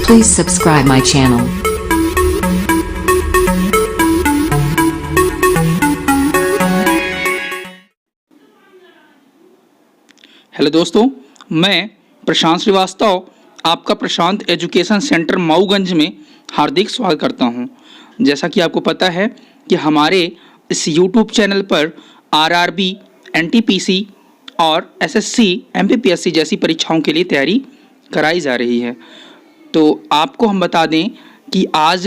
Please subscribe my channel. Hello दोस्तों, मैं प्रशांत श्रीवास्तव आपका प्रशांत एजुकेशन सेंटर मऊगंज में हार्दिक स्वागत करता हूं। जैसा कि आपको पता है कि हमारे इस यूट्यूब चैनल पर आरआरबी, एनटीपीसी और एसएससी, एमपीपीएससी जैसी परीक्षाओं के लिए तैयारी कराई जा रही है। तो आपको हम बता दें कि आज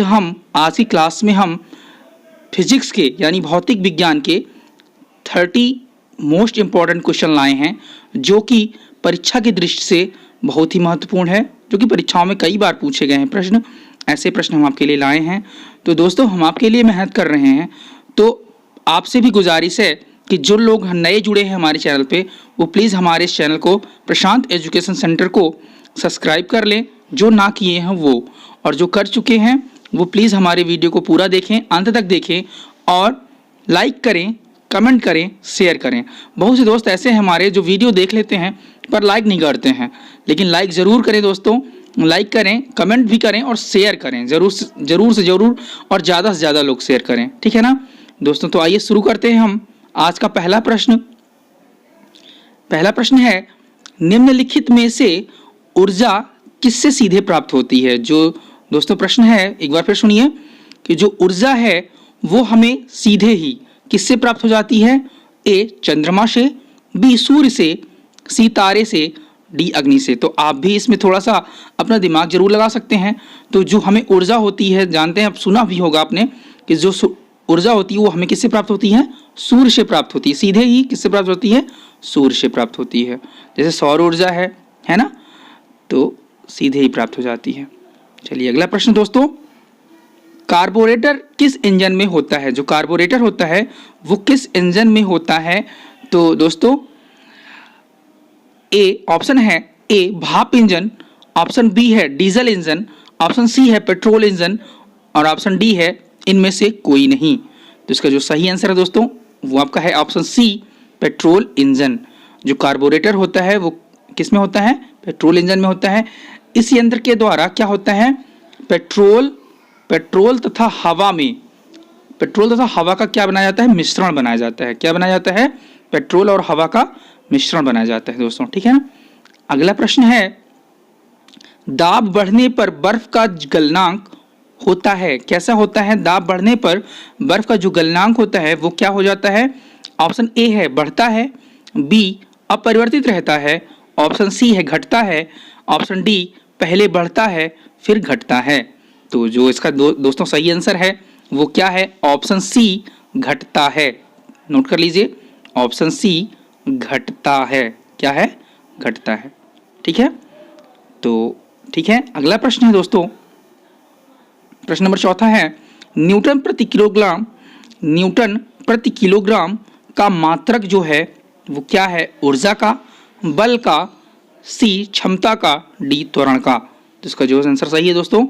की क्लास में हम फिजिक्स के यानी भौतिक विज्ञान के 30 मोस्ट इम्पॉर्टेंट क्वेश्चन लाए हैं, जो कि परीक्षा की दृष्टि से बहुत ही महत्वपूर्ण है, जो कि परीक्षाओं में कई बार पूछे गए हैं प्रश्न। ऐसे प्रश्न हम आपके लिए लाए हैं। तो दोस्तों, हम आपके लिए मेहनत कर रहे हैं, तो आपसे भी गुजारिश है कि जो लोग नए जुड़े हैं हमारे चैनल पे, वो प्लीज़ हमारे इस चैनल को, प्रशांत एजुकेशन सेंटर को सब्सक्राइब कर लें, जो ना किए हैं वो, और जो कर चुके हैं वो प्लीज़ हमारे वीडियो को पूरा देखें, अंत तक देखें और लाइक करें, कमेंट करें, शेयर करें। बहुत से दोस्त ऐसे हैं हमारे जो वीडियो देख लेते हैं पर लाइक नहीं करते हैं, लेकिन लाइक ज़रूर करें दोस्तों, लाइक करें, कमेंट भी करें और शेयर करें। ज़रूर से ज़रूर और ज़्यादा से ज़्यादा लोग शेयर करें, ठीक है ना दोस्तों। तो आइए शुरू करते हैं हम आज का पहला प्रश्न। पहला प्रश्न है, निम्नलिखित में से ऊर्जा किससे सीधे प्राप्त होती है। जो दोस्तों प्रश्न है, एक बार फिर सुनिए कि जो ऊर्जा है वो हमें सीधे ही किससे प्राप्त हो जाती है। ए चंद्रमा से, बी सूर्य से, सी तारे से, डी अग्नि से। तो आप भी इसमें थोड़ा सा अपना दिमाग जरूर लगा सकते हैं। तो जो हमें ऊर्जा होती है, जानते हैं, अब सुना भी होगा आपने कि जो ऊर्जा होती है वो हमें किससे प्राप्त होती है, सूर्य से प्राप्त होती है। सीधे ही किससे प्राप्त होती है, सूर्य से प्राप्त होती है। जैसे सौर ऊर्जा है ना, तो सीधे ही प्राप्त हो जाती है। चलिए अगला प्रश्न दोस्तों, कार्बोरेटर किस इंजन में होता है। जो कार्बोरेटर होता है वो किस इंजन में होता है। तो दोस्तों ए ऑप्शन है ए भाप इंजन, ऑप्शन बी है डीजल इंजन, ऑप्शन सी है पेट्रोल इंजन और ऑप्शन डी है इनमें से कोई नहीं। तो इसका जो सही आंसर है दोस्तों वो आपका है ऑप्शन सी, पेट्रोल इंजन। जो कार्बोरेटर होता है वो किस में होता है, पेट्रोल इंजन में होता है। इस यंत्र के द्वारा क्या होता है, पेट्रोल तथा हवा का क्या बनाया जाता है, मिश्रण बनाया जाता है। क्या बनाया जाता है, पेट्रोल और हवा का मिश्रण बनाया जाता है दोस्तों, ठीक है ना। अगला प्रश्न है, दाब बढ़ने पर बर्फ का गलनांक होता है। कैसा होता है, दाब बढ़ने पर बर्फ का जो गलनांक होता है वो क्या हो जाता है। ऑप्शन ए है बढ़ता है, बी अपरिवर्तित रहता है, ऑप्शन सी है घटता है, ऑप्शन डी पहले बढ़ता है फिर घटता है। तो जो इसका दोस्तों सही आंसर है वो क्या है, ऑप्शन सी घटता है। नोट कर लीजिए, ऑप्शन सी घटता है। क्या है, घटता है, ठीक है। तो ठीक है, अगला प्रश्न है दोस्तों, प्रश्न नंबर चौथा है, न्यूटन प्रति किलोग्राम का मात्रक जो है वो क्या है, ऊर्जा का, बल का, सी क्षमता का, डी त्वरण का। तो इसका जो आंसर सही है दोस्तों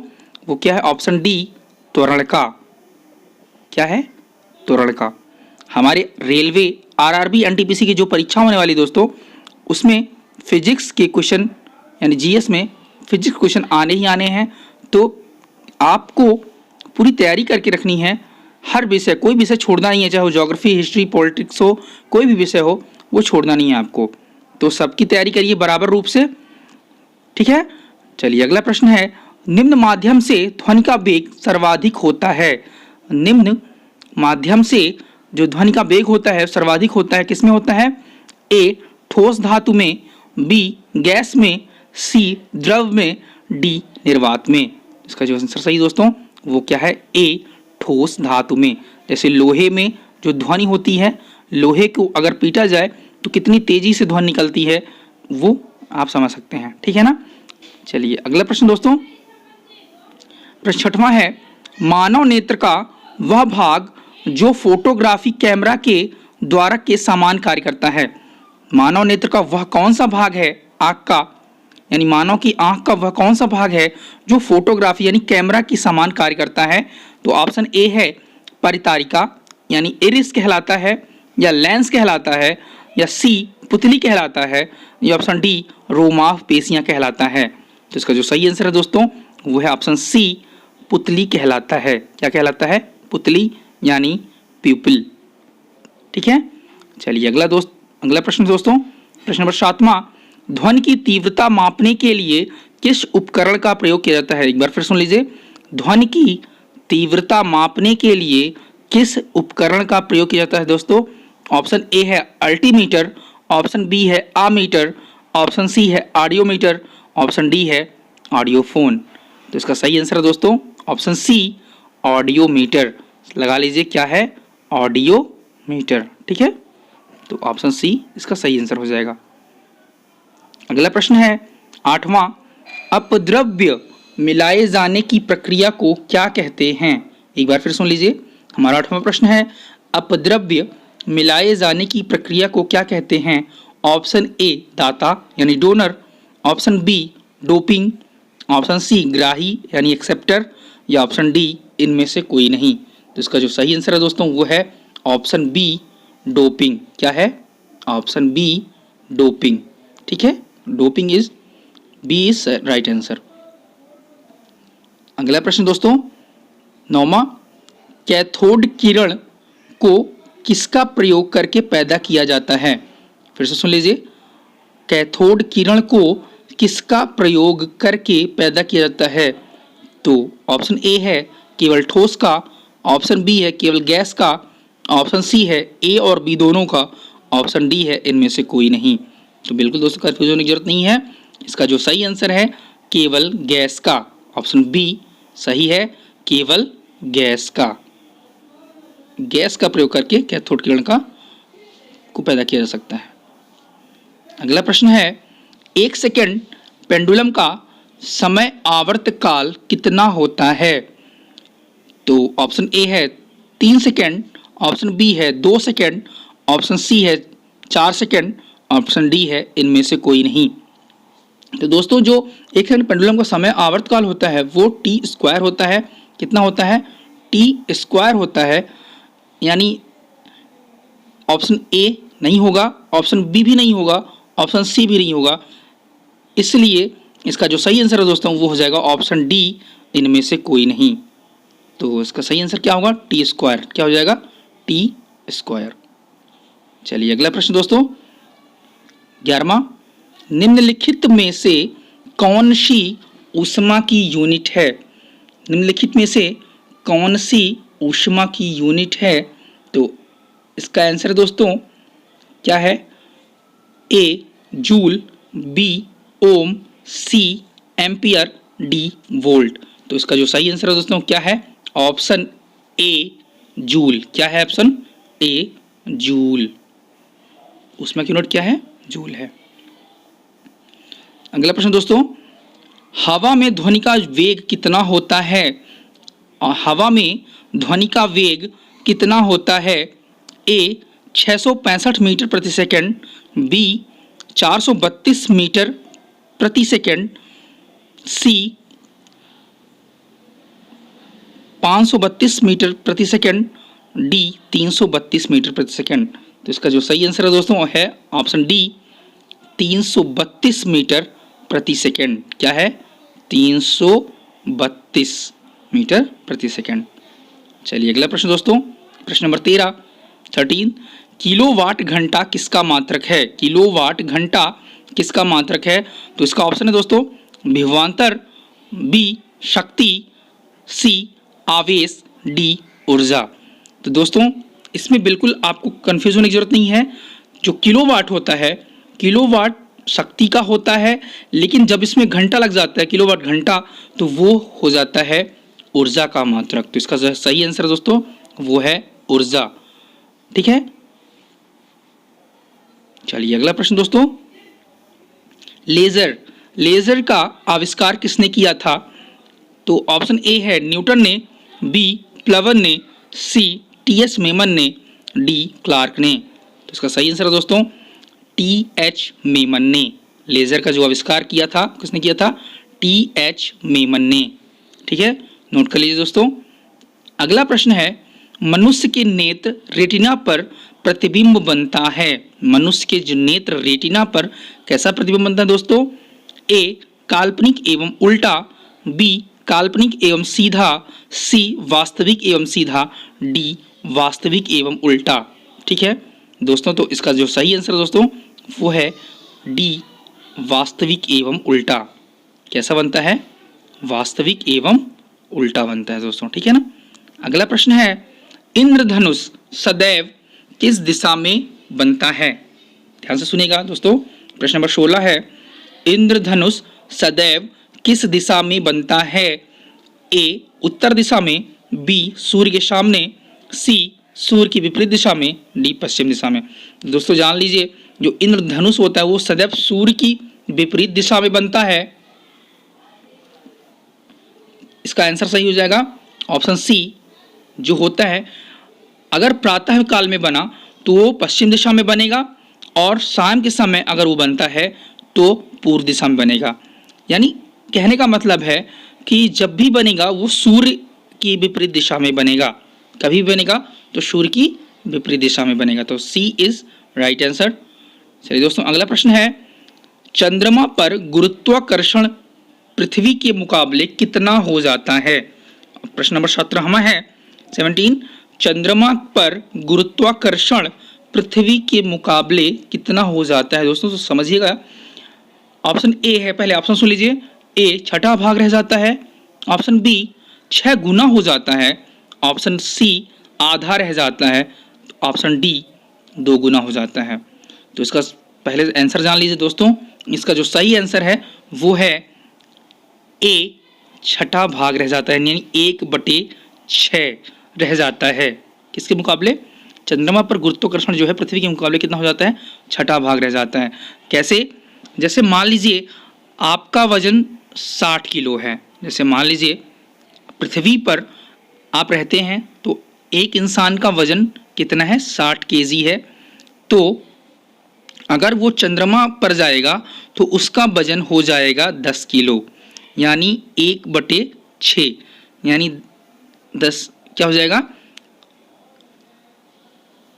वो क्या है, ऑप्शन डी त्वरण का। क्या है, त्वरण का। हमारे रेलवे, आरआरबी, एनटीपीसी की जो परीक्षा होने वाली दोस्तों, उसमें फिजिक्स के क्वेश्चन यानी जीएस में फिजिक्स क्वेश्चन आने ही आने हैं। तो आपको पूरी तैयारी करके रखनी है। हर विषय, कोई विषय छोड़ना नहीं है, चाहे वो ज्योग्राफी, हिस्ट्री, पॉलिटिक्स हो, कोई भी विषय हो वो छोड़ना नहीं है आपको। तो सबकी तैयारी करिए बराबर रूप से, ठीक है। चलिए अगला प्रश्न है, निम्न माध्यम से ध्वनि का वेग सर्वाधिक होता है। निम्न माध्यम से जो ध्वनि का वेग होता है सर्वाधिक होता है किसमें होता है, ए ठोस धातु में, बी गैस में, सी द्रव में, डी निर्वात में। इसका जो आंसर सही दोस्तों वो क्या है, ए ठोस धातु में। जैसे लोहे में जो ध्वनि होती है, लोहे को अगर पीटा जाए तो कितनी तेजी से ध्वनि निकलती है वो आप समझ सकते हैं, ठीक है ना। चलिए अगला प्रश्न दोस्तों, प्रश्न छठवां है, मानव नेत्र का वह भाग जो फोटोग्राफी कैमरा के द्वारा के समान कार्य करता है। मानव नेत्र का वह कौन सा भाग है, आँख का, यानी मानव की आँख का वह कौन सा भाग है जो फोटोग्राफी यानी कैमरा की समान कार्य करता है। तो ऑप्शन ए है परितारिका यानी इरिस कहलाता है, या लेंस कहलाता है, या सी पुतली कहलाता है, या ऑप्शन डी रोमाफ पेशियां कहलाता है। तो इसका जो सही आंसर है दोस्तों वो है ऑप्शन सी, पुतली कहलाता है। क्या कहलाता है? पुतली यानी प्यूपिल। ठीक है, चलिए अगला प्रश्न दोस्तों, प्रश्न नंबर 7वां, ध्वनि की तीव्रता मापने के लिए किस उपकरण का प्रयोग किया जाता है? एक बार फिर सुन लीजिए, ध्वनि की तीव्रता मापने के लिए किस उपकरण का प्रयोग किया जाता है दोस्तों? ऑप्शन ए है अल्टीमीटर, ऑप्शन बी है आमीटर, ऑप्शन सी है ऑडियोमीटर, ऑप्शन डी है ऑडियोफोन। तो इसका सही आंसर है दोस्तों ऑप्शन सी, ऑडियोमीटर। लगा लीजिए, क्या है? ऑडियोमीटर। ठीक है, तो ऑप्शन सी इसका सही आंसर हो जाएगा। अगला प्रश्न है 8वां, अपद्रव्य मिलाए जाने की प्रक्रिया को क्या कहते हैं? एक बार फिर सुन लीजिए, हमारा 8वां प्रश्न है, अपद्रव्य मिलाए जाने की प्रक्रिया को क्या कहते हैं? ऑप्शन ए दाता यानी donor, option B doping, option C ग्राही यानी एक्सेप्टर, या ऑप्शन डी इनमें से कोई नहीं। तो इसका जो सही आंसर है दोस्तों वो है ऑप्शन बी डोपिंग। क्या है? Option B doping. ठीक है, doping is B is right answer. अगला प्रश्न दोस्तों 9वां, कैथोड किरण को किसका प्रयोग करके पैदा किया जाता है? फिर से सुन लीजिए, कैथोड किरण को किसका प्रयोग करके पैदा किया जाता है? तो ऑप्शन ए है केवल ठोस का, ऑप्शन बी है केवल गैस का, ऑप्शन सी है ए और बी दोनों का, ऑप्शन डी है इनमें से कोई नहीं। तो बिल्कुल दोस्तों कंफ्यूज होने की जरूरत नहीं है, इसका जो सही आंसर है केवल गैस का, ऑप्शन बी सही है, केवल गैस का। गैस का प्रयोग करके कैथोड किरण को पैदा किया जा सकता है। अगला प्रश्न है 1 सेकेंड पेंडुलम का समय आवर्त काल कितना होता है? तो ऑप्शन ए है 3 सेकेंड, ऑप्शन बी है 2 सेकेंड, ऑप्शन सी है 4 सेकेंड, ऑप्शन डी है इनमें से कोई नहीं। तो दोस्तों जो 1 सेकेंड पेंडुलम का समय आवर्त काल होता है वो टी स्क्वायर होता है। कितना होता है? टी स्क्वायर होता है, यानी ऑप्शन ए नहीं होगा, ऑप्शन बी भी नहीं होगा, ऑप्शन सी भी नहीं होगा, इसलिए इसका जो सही आंसर है दोस्तों वो हो जाएगा ऑप्शन डी, इनमें से कोई नहीं। तो इसका सही आंसर क्या होगा? T square. क्या हो जाएगा? T square. चलिए अगला प्रश्न दोस्तों 11वां, निम्नलिखित में से कौन सी ऊष्मा की यूनिट है? निम्नलिखित में से कौन सी ऊष्मा की यूनिट है? तो इसका आंसर दोस्तों क्या है? ए जूल, बी ओम, सी एम्पियर, डी वोल्ट। तो इसका जो सही आंसर है दोस्तों क्या है? ऑप्शन ए जूल। क्या है? ऑप्शन ए जूल। ऊष्मा की यूनिट क्या है? जूल है। अगला प्रश्न दोस्तों, हवा में ध्वनि का वेग कितना होता है? हवा में ध्वनि का वेग कितना होता है? ए 665 मीटर प्रति सेकंड, बी 432 मीटर प्रति सेकंड, सी 532 मीटर प्रति सेकंड, डी 332 मीटर प्रति सेकंड। तो इसका जो सही आंसर है दोस्तों है ऑप्शन डी 332 मीटर प्रति सेकंड। क्या है? 332 मीटर प्रति सेकंड। चलिए अगला प्रश्न दोस्तों, प्रश्न नंबर 13, किलोवाट घंटा किसका मात्रक है? किलोवाट घंटा किसका मात्रक है? तो इसका ऑप्शन है दोस्तों विभवांतर, बी शक्ति, सी आवेश, डी ऊर्जा। तो दोस्तों इसमें बिल्कुल आपको कंफ्यूज होने की जरूरत नहीं है। जो किलोवाट होता है, किलोवाट शक्ति का होता है, लेकिन जब इसमें घंटा लग जाता है किलोवाट घंटा, तो वो हो जाता है ऊर्जा का मात्रक। तो इसका सही आंसर दोस्तों वो है ऊर्जा। ठीक है, चलिए अगला प्रश्न दोस्तों, लेजर का आविष्कार किसने किया था? तो ऑप्शन ए है न्यूटन ने, बी प्लवन ने, सी टी.एच. मेमन ने, डी क्लार्क ने। तो इसका सही आंसर है दोस्तों टी.एच. मेमन ने। लेजर का जो आविष्कार किया था किसने किया था? टी.एच. मेमन ने। ठीक है, नोट कर लीजिए दोस्तों। अगला प्रश्न है, मनुष्य के नेत्र रेटिना पर प्रतिबिंब बनता है। मनुष्य के जो नेत्र रेटिना पर कैसा प्रतिबिंब बनता है दोस्तों? ए काल्पनिक एवं उल्टा, बी काल्पनिक एवं सीधा, सी वास्तविक एवं सीधा, डी वास्तविक एवं उल्टा। ठीक है दोस्तों, तो इसका जो सही आंसर दोस्तों वो है डी वास्तविक एवं उल्टा। कैसा बनता है? वास्तविक एवं उल्टा बनता है दोस्तों। ठीक है ना। अगला प्रश्न है, इंद्रधनुष सदैव किस दिशा में बनता है? ध्यान से सुनिएगा दोस्तों। प्रश्न नंबर 16 है, इंद्रधनुष सदैव किस दिशा में बनता है? ए उत्तर दिशा में, बी सूर्य के सामने, सी सूर्य की विपरीत दिशा में, डी पश्चिम दिशा में। दोस्तों जान लीजिए, जो इंद्रधनुष होता है वो सदैव सूर्य की विपरीत दिशा में बनता है। इसका आंसर सही हो जाएगा ऑप्शन सी जो होता है, अगर प्रातः काल में बना तो वो पश्चिम दिशा में बनेगा, और शाम के समय अगर वो बनता है तो पूर्व दिशा में बनेगा। यानी कहने का मतलब है कि जब भी बनेगा वो सूर्य की विपरीत दिशा में बनेगा, कभी भी बनेगा तो सूर्य की विपरीत दिशा में बनेगा। तो सी इज राइट आंसर। चलिए दोस्तों, अगला प्रश्न है, चंद्रमा पर गुरुत्वाकर्षण पृथ्वी के मुकाबले कितना हो जाता है? प्रश्न नंबर 17 है 17, चंद्रमा पर गुरुत्वाकर्षण पृथ्वी के मुकाबले कितना हो जाता है? दोस्तों तो समझिएगा, ऑप्शन ए है, पहले ऑप्शन सुन लीजिए, ए छठा भाग रह जाता है, ऑप्शन बी 6 गुना हो जाता है, ऑप्शन सी आधा रह जाता है, ऑप्शन डी 2 गुना हो जाता है। तो इसका पहले आंसर जान लीजिए दोस्तों। इसका जो सही आंसर है वो है ए छठा भाग रह जाता है, यानी 1/6 रह जाता है। किसके मुकाबले? चंद्रमा पर गुरुत्वाकर्षण जो है पृथ्वी के मुकाबले कितना हो जाता है? छठा भाग रह जाता है। कैसे? जैसे मान लीजिए आपका वजन 60 किलो है, जैसे मान लीजिए पृथ्वी पर आप रहते हैं तो एक इंसान का वजन कितना है? 60 केजी है। तो अगर वो चंद्रमा पर जाएगा तो उसका वजन हो जाएगा 10 किलो, यानी 1/6, यानी 10 क्या हो जाएगा?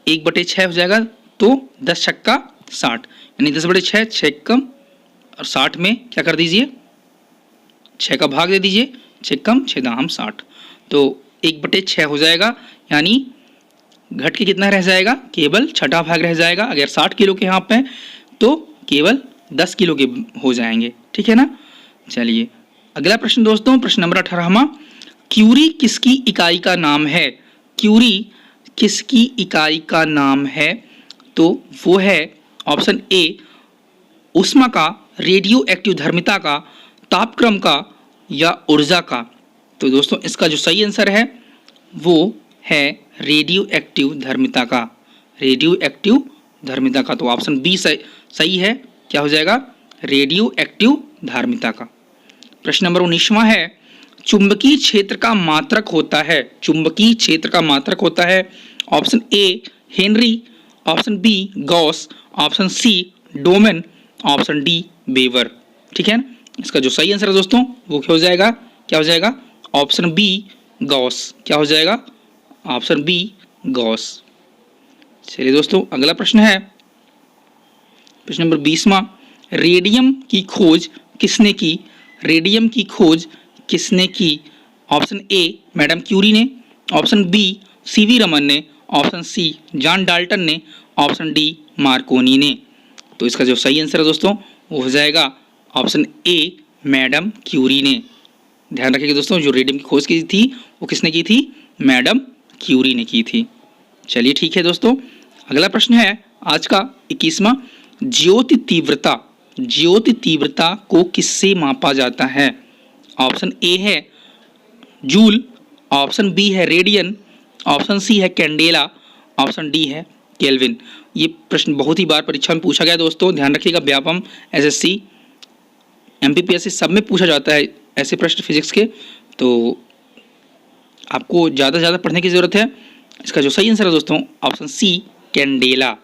1/6 हो जाएगा, तो 10 छक्का 60, यानी 10/6, 6 कम और 60 में क्या कर दीजिए? 6 का भाग दे दीजिए, 6 कम 6 दाम 60, तो 1/6 हो जाएगा, यानी घट के कितना रह जाएगा? केवल छठा भाग रह जाएगा। अगर 60 किलो के यहाँ पे तो केवल 10 किलो के हो जाएंगे। ठीक है ना। चलिए अगला प्रश्न दोस्तों, प्रश्न नंबर 18, क्यूरी किसकी इकाई का नाम है? क्यूरी किसकी इकाई का नाम है? तो वो है ऑप्शन ए ऊष्मा का, रेडियो एक्टिव धर्मिता का, तापक्रम का, या ऊर्जा का। तो दोस्तों इसका जो सही आंसर है वो है रेडियो एक्टिव धर्मिता का, रेडियो एक्टिव धर्मिता का। तो ऑप्शन बी सही है। क्या हो जाएगा? रेडियो एक्टिव धर्मिता का। प्रश्न नंबर 19 है, चुंबकीय क्षेत्र का मात्रक होता है, चुंबकीय क्षेत्र का मात्रक होता है, option A henry, option B gauss, option C domain, option D weber. ठीक है ना। इसका जो सही आंसर है दोस्तों वो क्या हो जाएगा? क्या हो जाएगा? Option B gauss. क्या हो जाएगा? Option B gauss. चलिए दोस्तों अगला प्रश्न है, प्रश्न नंबर 20, रेडियम की खोज किसने की? रेडियम की खोज किसने की? ऑप्शन ए मैडम क्यूरी ने, ऑप्शन बी सीवी रमन ने, ऑप्शन सी जॉन डाल्टन ने, ऑप्शन डी मार्कोनी ने। तो इसका जो सही आंसर है दोस्तों वो हो जाएगा ऑप्शन ए मैडम क्यूरी ने। ध्यान रखिएगा दोस्तों, जो रेडियम की खोज की थी वो किसने की थी? मैडम क्यूरी ने की थी। चलिए ठीक है दोस्तों, अगला प्रश्न है आज का 21वां, ज्योति तीव्रता, ज्योति तीव्रता को किससे मापा जाता है? ऑप्शन ए है जूल, ऑप्शन बी है रेडियन, ऑप्शन सी है कैंडेला, ऑप्शन डी है केल्विन। ये प्रश्न बहुत ही बार परीक्षा में पूछा गया दोस्तों, ध्यान रखिएगा। व्यापम, एसएससी, एमपीपीएससी सब में पूछा जाता है ऐसे प्रश्न फिजिक्स के, तो आपको ज़्यादा से ज़्यादा पढ़ने की ज़रूरत है। इसका जो सही आंसर है दोस्तों ऑप्शन सी कैंडेला।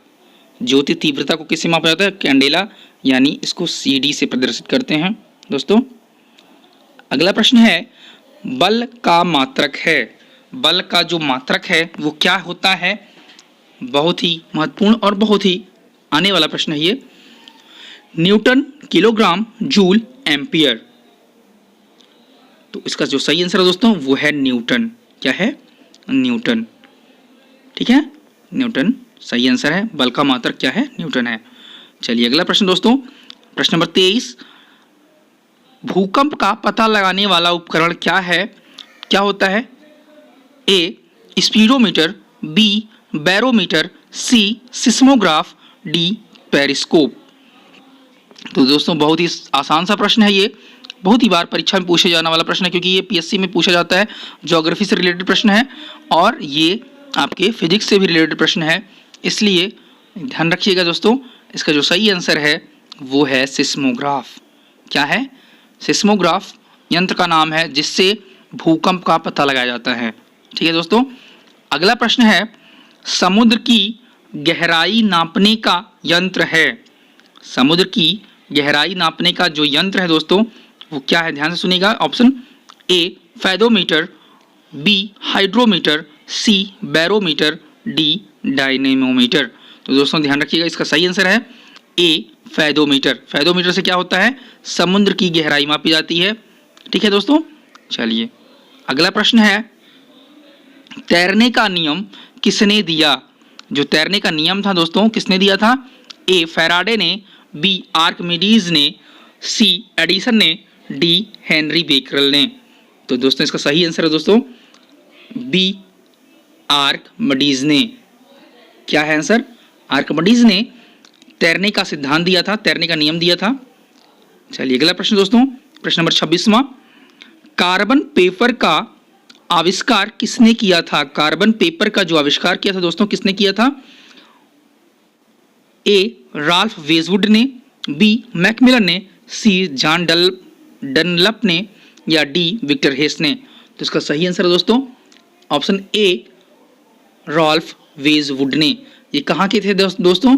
ज्योति तीव्रता को किससे मापा जाता है? कैंडेला, यानी इसको CD से प्रदर्शित करते हैं दोस्तों। अगला प्रश्न है, बल का मात्रक है, बल का जो मात्रक है वो क्या होता है? बहुत ही महत्वपूर्ण और बहुत ही आने वाला प्रश्न है ये। Newton, kilogram, joule, ampere. तो इसका जो सही आंसर है दोस्तों वो है न्यूटन। क्या है? न्यूटन। ठीक है, न्यूटन सही आंसर है। बल का मात्रक क्या है? न्यूटन है। चलिए अगला प्रश्न दोस्तों, प्रश्न नंबर 23, भूकंप का पता लगाने वाला उपकरण क्या है? क्या होता है? ए स्पीडोमीटर, बी बैरोमीटर, सी सिस्मोग्राफ, डी पेरिस्कोप। तो दोस्तों बहुत ही आसान सा प्रश्न है ये, बहुत ही बार परीक्षा में पूछे जाने वाला प्रश्न है, क्योंकि ये पीएससी में पूछा जाता है। ज्योग्राफी से रिलेटेड प्रश्न है और ये आपके फिजिक्स से भी रिलेटेड प्रश्न है, इसलिए ध्यान रखिएगा दोस्तों। इसका जो सही आंसर है वो है सिस्मोग्राफ। क्या है? सिस्मोग्राफ यंत्र का नाम है जिससे भूकंप का पता लगाया जाता है। ठीक है दोस्तों, अगला प्रश्न है, समुद्र की गहराई नापने का यंत्र है। समुद्र की गहराई नापने का जो यंत्र है दोस्तों वो क्या है? ध्यान से सुनिएगा। Option A fathometer, B hydrometer, C barometer, D dynamometer. तो दोस्तों ध्यान रखिएगा, इसका सही आंसर है ए फेदोमीटर। फेदोमीटर से क्या होता है? समुद्र की गहराई मापी जाती है। ठीक है दोस्तों, चलिए अगला प्रश्न है, तैरने का नियम किसने दिया? जो तैरने का नियम था दोस्तों किसने दिया था? ए फैराडे ने, बी आर्किमिडीज ने, सी एडिसन ने, डी हेनरी बेकरल ने। तो दोस्तों इसका सही आंसर है दोस्तों बी आर्किमिडीज ने। क्या है आंसर? आर्किमिडीज ने तैरने का सिद्धांत दिया था, तैरने का नियम दिया था। चलिए अगला प्रश्न दोस्तों, प्रश्न नंबर 26वां, कार्बन पेपर का आविष्कार किसने किया था? कार्बन पेपर का जो आविष्कार किया था दोस्तों किसने किया था? ए राल्फ वेजवुड ने, बी मैकमिलन ने, सी जॉन डनलप ने, या डी विक्टर हेस ने। तो इसका सही आंसर है दोस्तों ऑप्शन ए राल्फ वेजवुड ने। ये कहाँ के थे दोस्तों?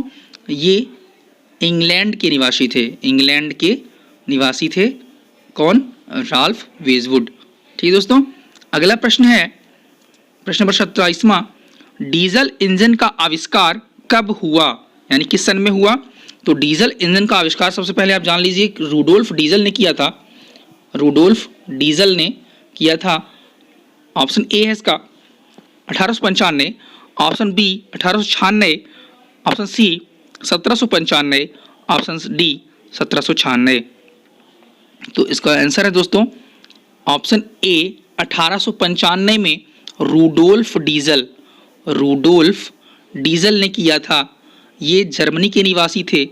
ये इंग्लैंड के निवासी थे। इंग्लैंड के निवासी थे। कौन? राल्फ वेजवुड। ठीक है दोस्तों, अगला प्रश्न है प्रश्न नंबर 27वां, डीजल इंजन का आविष्कार कब हुआ? यानी किस सन में हुआ? तो डीजल इंजन का आविष्कार सबसे पहले आप जान लीजिए रूडोल्फ डीजल ने किया था। रूडोल्फ डीजल ने किया था। ऑप्शन ए है इसका 1895, option B 1896, option C 1795, option D 1796। तो इसका आंसर है दोस्तों ऑप्शन ए 1895 में रूडोल्फ डीजल ने किया था। ये जर्मनी के निवासी थे,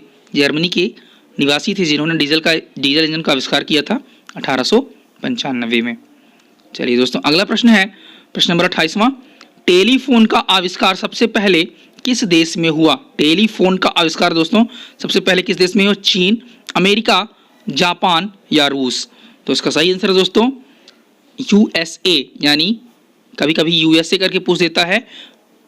जिन्होंने डीजल इंजन का आविष्कार किया था 1895 में। चलिए दोस्तों अगला प्रश्न है प्रश्न नंबर 28वां, टेलीफोन का आविष्कार सबसे पहले किस देश में हुआ? टेलीफोन का आविष्कार दोस्तों सबसे पहले किस देश में हुआ? चीन, अमेरिका, जापान या रूस। तो इसका सही आंसर है दोस्तों यूएसए, यानी कभी कभी यूएसए करके पूछ देता है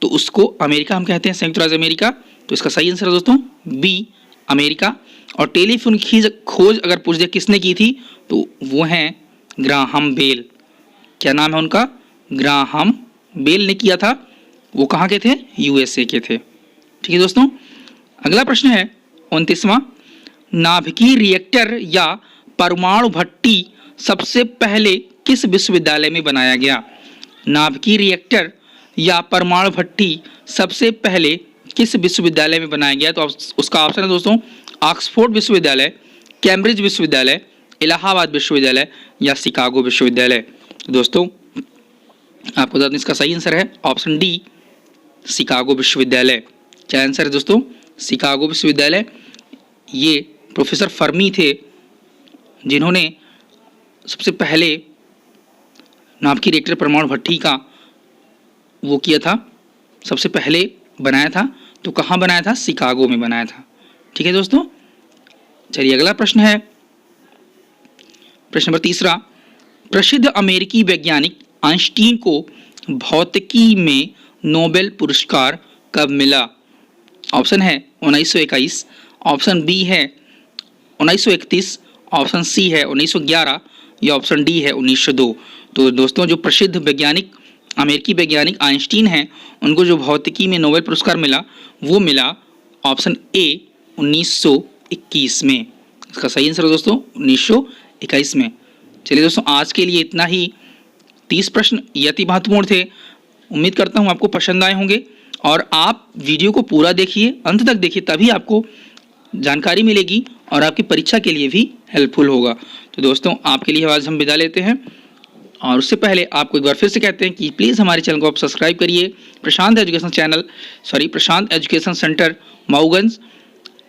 तो उसको अमेरिका हम कहते हैं, संयुक्त राज्य अमेरिका। तो इसका सही आंसर है दोस्तों बी अमेरिका। और टेलीफोन की खोज अगर पूछ दे किसने की थी तो वो हैं ग्राहम बेल। क्या नाम है उनका? ग्राहम बेल ने किया था। वो कहाँ के थे? यूएसए के थे। ठीक है दोस्तों, अगला प्रश्न है 29वां, नाभिकीय रिएक्टर या परमाणु भट्टी सबसे पहले किस विश्वविद्यालय में बनाया गया? नाभिकीय रिएक्टर या परमाणु भट्टी सबसे पहले किस विश्वविद्यालय में बनाया गया? तो उसका ऑप्शन है दोस्तों ऑक्सफोर्ड विश्वविद्यालय, कैम्ब्रिज विश्वविद्यालय, इलाहाबाद विश्वविद्यालय या शिकागो विश्वविद्यालय। तो दोस्तों आपको बता दें इसका सही आंसर है ऑप्शन डी शिकागो विश्वविद्यालय। क्या आंसर है दोस्तों? शिकागो विश्वविद्यालय। ये प्रोफेसर फर्मी थे जिन्होंने सबसे पहले नाभिकीय रिएक्टर परमाणु भट्टी का वो किया था, सबसे पहले बनाया था। तो कहाँ बनाया था? शिकागो में बनाया था। ठीक है दोस्तों, चलिए अगला प्रश्न है प्रश्न नंबर 30, प्रसिद्ध अमेरिकी वैज्ञानिक आइंस्टीन को भौतिकी में नोबेल पुरस्कार कब मिला? ऑप्शन है 1921, ऑप्शन बी है 1931, ऑप्शन सी है 1911 या ऑप्शन डी है 1902। तो दोस्तों जो प्रसिद्ध वैज्ञानिक अमेरिकी वैज्ञानिक आइंस्टीन हैं उनको जो भौतिकी में नोबेल पुरस्कार मिला वो मिला ऑप्शन ए 1921 में। इसका सही आंसर है दोस्तों 1921 में। चलिए दोस्तों, आज के लिए इतना ही। 30 प्रश्न ये अति महत्वपूर्ण थे। उम्मीद करता हूँ आपको पसंद आए होंगे और आप वीडियो को पूरा देखिए, अंत तक देखिए, तभी आपको जानकारी मिलेगी और आपकी परीक्षा के लिए भी हेल्पफुल होगा। तो दोस्तों, आपके लिए आज हम विदा लेते हैं और उससे पहले आपको एक बार फिर से कहते हैं कि प्लीज़ हमारे चैनल को आप सब्सक्राइब करिए। प्रशांत एजुकेशन सेंटर माऊगंज।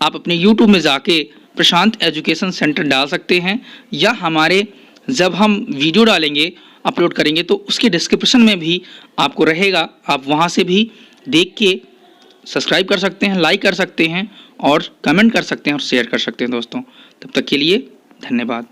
आप अपने यूट्यूब में जाके प्रशांत एजुकेशन सेंटर डाल सकते हैं, या हमारे जब हम वीडियो डालेंगे, अपलोड करेंगे, तो उसके डिस्क्रिप्शन में भी आपको रहेगा, आप वहाँ से भी देख के सब्सक्राइब कर सकते हैं, लाइक कर सकते हैं और कमेंट कर सकते हैं और शेयर कर सकते हैं दोस्तों। तब तक के लिए धन्यवाद।